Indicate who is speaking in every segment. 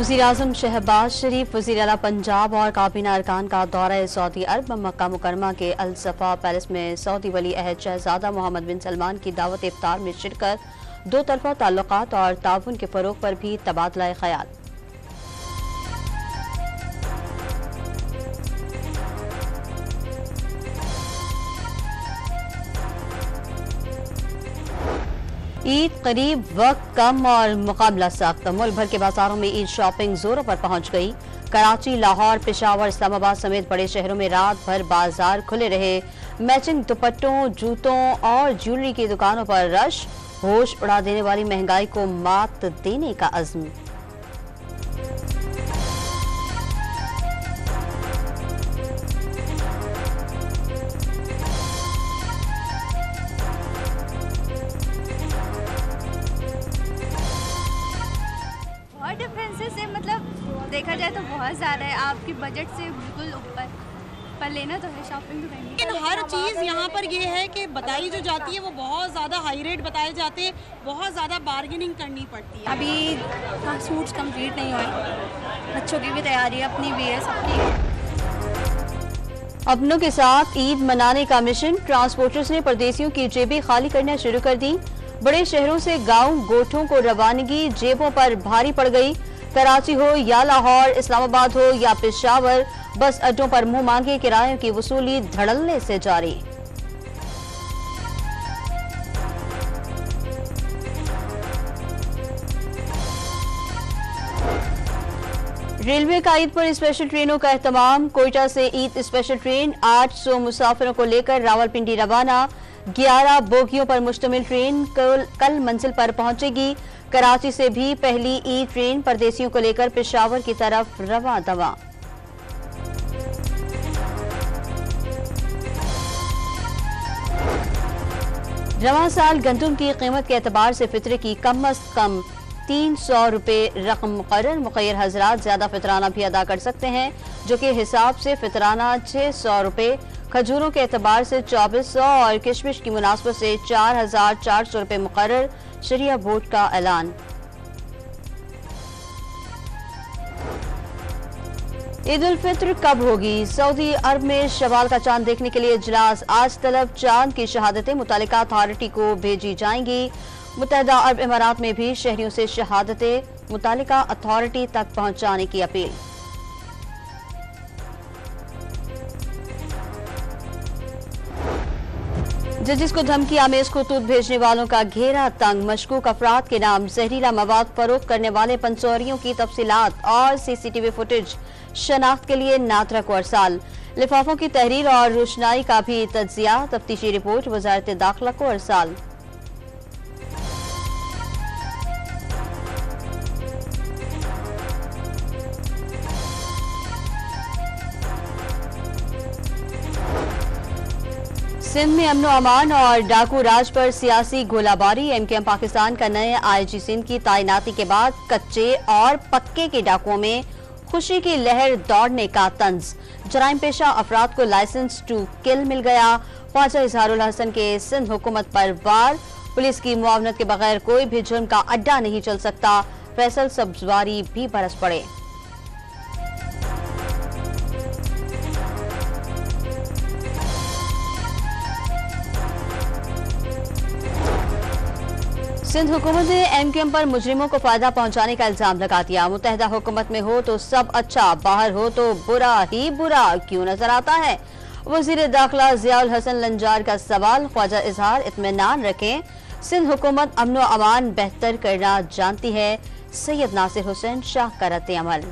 Speaker 1: वज़ीर-ए-आज़म शहबाज शरीफ, वज़ीर-ए-आला पंजाब और काबीना अरकान का दौरा सऊदी अरब मक्का मुकरमा के अल सफ़ा पैलेस में सऊदी वली अहद शहज़ादा मोहम्मद बिन सलमान की दावत इफ्तार में शिरकत, दो तरफ़ा ताल्लुकात और ताउन के फ़रोग़ पर भी तबादला ख़याल। ईद करीब, वक्त कम और मुकाबला सख्त। मुल्क भर के बाजारों में ईद शॉपिंग जोरों पर पहुंच गई। कराची, लाहौर, पेशावर, इस्लामाबाद समेत बड़े शहरों में रात भर बाजार खुले रहे। मैचिंग दुपट्टों, जूतों और ज्वेलरी की दुकानों पर रश। होश उड़ा देने वाली महंगाई को मात देने का अज़्म।
Speaker 2: डिफरेंसेस है, मतलब देखा जाए तो बहुत ज़्यादा है। आपकी बजट से बिल्कुल ऊपर, पर लेना तो है, शॉपिंग तो करनी।
Speaker 3: लेकिन हर चीज़ यहाँ पर ये है कि बताई जो जाती है वो बहुत ज़्यादा हाई रेट बताए जाते हैं, बहुत ज़्यादा बार्गेनिंग करनी पड़ती है।
Speaker 2: अभी सूट्स कंप्लीट नहीं हुए, बच्चों की भी तैयारी है, अपनी भी है, सबकी।
Speaker 1: अपनों के साथ ईद मनाने का मिशन, ट्रांसपोर्टर्स ने परदेसियों की जेबें खाली करना शुरू कर दी। बड़े शहरों से गांव गोठों को रवानगी जेबों पर भारी पड़ गई। कराची हो या लाहौर, इस्लामाबाद हो या पेशावर, बस अड्डों पर मुंह मांगे किरायों की वसूली धड़ल्ले से जारी। रेलवे का ईद पर स्पेशल ट्रेनों का एहतमाम। कोयटा से ईद स्पेशल ट्रेन 800 मुसाफिरों को लेकर रावलपिंडी रवाना। 11 बोगियों पर मुश्तमिल ट्रेन कल मंजिल पर पहुंचेगी। कराची से भी पहली ईद ट्रेन परदेसियों को लेकर पेशावर की तरफ रवां दवा। रवां साल गंदुम की कीमत के एतबार से फितरे की कम अज कम 300 रुपए रकम मुकर्रर। मुखय्यर हजरात ज्यादा फितराना भी अदा कर सकते हैं, जो कि हिसाब से फितराना 600 रुपए। खजूरों के एतबार से 2400 और किशमिश की मुनासबत से 4400 रुपए मुकर्रर। शरिया बोर्ड का ऐलान। ईद उल फित्र कब होगी? सऊदी अरब में शवाल का चांद देखने के लिए इजलास। आज तलब चांद की शहादतें मुतालिका अथॉरिटी को भेजी जाएंगी। मुत्तहदा अरब इमारात में भी शहरियों से शहादतें मुतालिका अथॉरिटी तक पहुंचाने की अपील। जजिस को धमकी आमेज खतूत भेजने वालों का घेरा तंग। मशकूक अफराद के नाम, जहरीला मवाद फरोख्त करने वाले पंचौरियों की तफसीलात और सीसीटीवी फुटेज शनाख्त के लिए नादरा को अरसाल। लिफाफों की तहरीर और रोशनाई का भी तज्जिया। तफ्तीशी रिपोर्ट वजारत दाखिला को अरसाल। सिंध में अमनो अमान और डाकू राज पर सियासी गोलाबारी। एमकेएम पाकिस्तान का नए आईजी सिंध की तैनाती के बाद कच्चे और पक्के के डाकुओं में खुशी की लहर दौड़ने का तंज। जराइम पेशा अफराद को लाइसेंस टू किल मिल गया। ख्वाजा इजहारुल हसन के सिंध हुकूमत पर वार। पुलिस की मुआवनत के बगैर कोई भी जुर्म का अड्डा नहीं चल सकता। फैसल सब्जवारी भी बरस पड़े। सिंध हुकूमत ने एमकेएम पर मुजरिमों को फायदा पहुंचाने का इल्जाम लगा दिया। मुत्तहदा हुकूमत में हो तो सब अच्छा, बाहर हो तो बुरा ही बुरा क्यों नजर आता है? वजीर दाखिला जियाउल हसन लंजार का सवाल। ख्वाजा इजहार इत्मीनान रखें, सिंध हुकूमत अमनो अमान बेहतर करना जानती है। सैयद नासिर हुसैन शाह का रद्द अमल।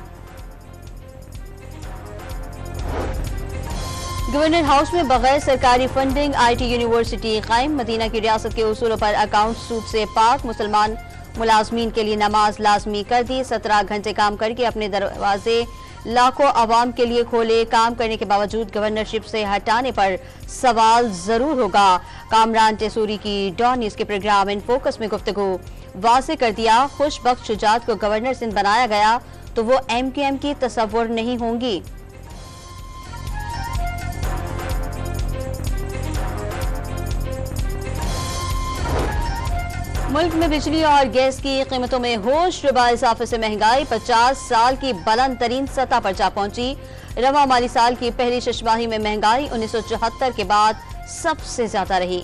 Speaker 1: गवर्नर हाउस में बगैर सरकारी फंडिंग आईटी यूनिवर्सिटी कायम। मदीना की रियासत के उसूलों पर अकाउंट सूद से पाक। मुसलमान मुलाजमीन के लिए नमाज लाजमी कर दी। 17 घंटे काम करके अपने दरवाजे लाखों आवाम के लिए खोले। काम करने के बावजूद गवर्नरशिप से हटाने पर सवाल जरूर होगा। कामरान टेसूरी की डॉन न्यूज के प्रोग्राम इन फोकस में गुफ्तगू। वाज़ेह कर दिया, खुशबख्त शुजात को गवर्नर सिंध बनाया गया तो वो एमकेएम की तसव्वुर नहीं होंगी। मुल्क में बिजली और गैस की कीमतों में होशरुबा इजाफे से महंगाई 50 साल की बुलंद तरीन सतह पर जा पहुंची। रवा माली साल की पहली छमाही में महंगाई 1974 के बाद सबसे ज्यादा रही।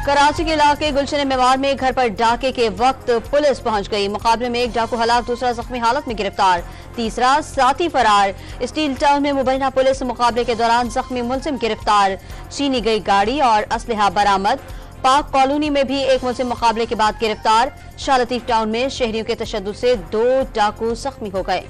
Speaker 1: कराची के इलाके गुलशन मेवाड़ में घर पर डाके के वक्त पुलिस पहुंच गई। मुकाबले में एक डाकू हलाक, दूसरा जख्मी हालत में गिरफ्तार, तीसरा साथी फरार। स्टील टाउन में मुबैना पुलिस मुकाबले के दौरान जख्मी मुलजिम गिरफ्तार, छीनी गई गाड़ी और असलहा बरामद। पाक कॉलोनी में भी एक मुलजिम मुकाबले के बाद गिरफ्तार। शाह लतीफ टाउन में शहरियों के तशद्दुद से 2 डाकू जख्मी हो गए।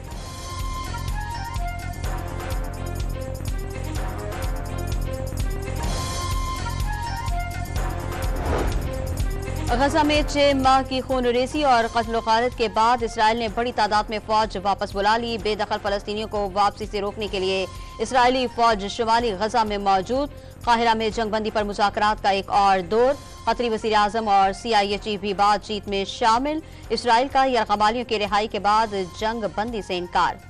Speaker 1: गजा में 6 माह की खूनरेज़ी और कत्ल गारत के बाद इसराइल ने बड़ी तादाद में फौज वापस बुला ली। बेदखल फलस्तीनियों को वापसी से रोकने के लिए इसराइली फौज शुमाली गजा में मौजूद। काहिरा में जंगबंदी पर मुज़ाकरात का एक और दौर। कतरी वज़ीर आज़म और CIA चीफ भी बातचीत में शामिल। इसराइल का यरगमालियों की रिहाई के बाद जंग बंदी से इनकार।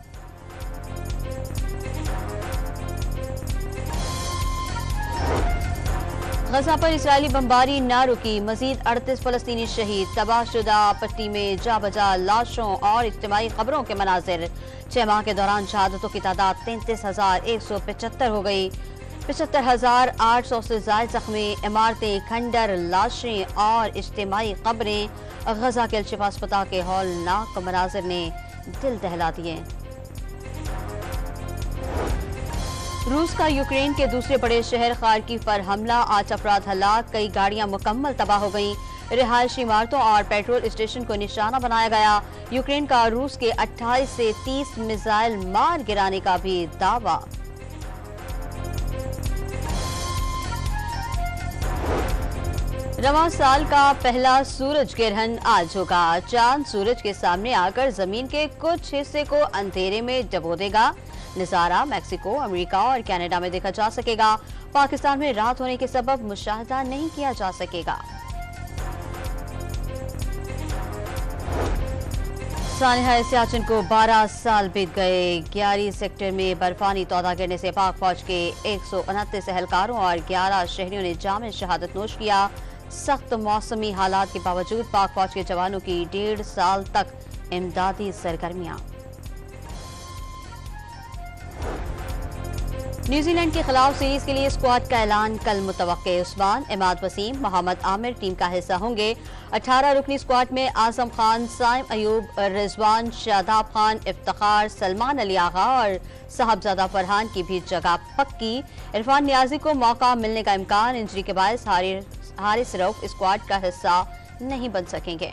Speaker 1: गजा पर इसराइली बमबारी न रुकी, मजीद 38 फलस्तीनी शहीद। तबाहशुदा पट्टी में जा बजा लाशों और इज्तिमाई खबरों के मनाजिर। 6 माह के दौरान शहादतों की तादाद 33,175 हो गई। 75,800 से ज्यादा जख्मी। इमारतें, खंडर, लाशें और इज्तिमाई खबरें। गजा के अल-शिफा अस्पताल के हौलनाक मनाजिर ने दिल दहला दिए। रूस का यूक्रेन के दूसरे बड़े शहर खार्किव पर हमला, 8 अफराद हलाक, कई गाड़ियां मुकम्मल तबाह हो गईं। रिहायशी इमारतों और पेट्रोल स्टेशन को निशाना बनाया गया। यूक्रेन का रूस के 28 से 30 मिसाइल मार गिराने का भी दावा। रवां साल का पहला सूरज ग्रहण आज होगा। चांद सूरज के सामने आकर जमीन के कुछ हिस्से को अंधेरे में डबो देगा। नजारा मैक्सिको, अमेरिका और कनाडा में देखा जा सकेगा। पाकिस्तान में रात होने के सबब मुशाहदा नहीं किया जा सकेगा। सानिया सियाचिन को 12 साल बीत गए। 11 सेक्टर में बर्फानी तौदा गिरने से पाक फौज के 129 एहलकारों और 11 शहरियों ने जाम शहादत नोश किया। सख्त मौसमी हालात के बावजूद पाक फौज के जवानों की 1.5 साल तक इमदादी सरगर्मियां। न्यूजीलैंड के खिलाफ सीरीज के लिए स्क्वाड का ऐलान कल मुतवक्के। उस्मान, इमाद वसीम, मोहम्मद आमिर टीम का हिस्सा होंगे। 18 रुकनी स्क्वाड में आजम खान, साइम अयूब, रिजवान, शादाब खान, इफ्तिखार, सलमान अली आगा और साहबजादा फरहान की भी जगह पक्की। इरफान नियाजी को मौका मिलने का इम्कान। इंजरी के बायस हारिस रऊफ स्क्वाड का हिस्सा नहीं बन सकेंगे।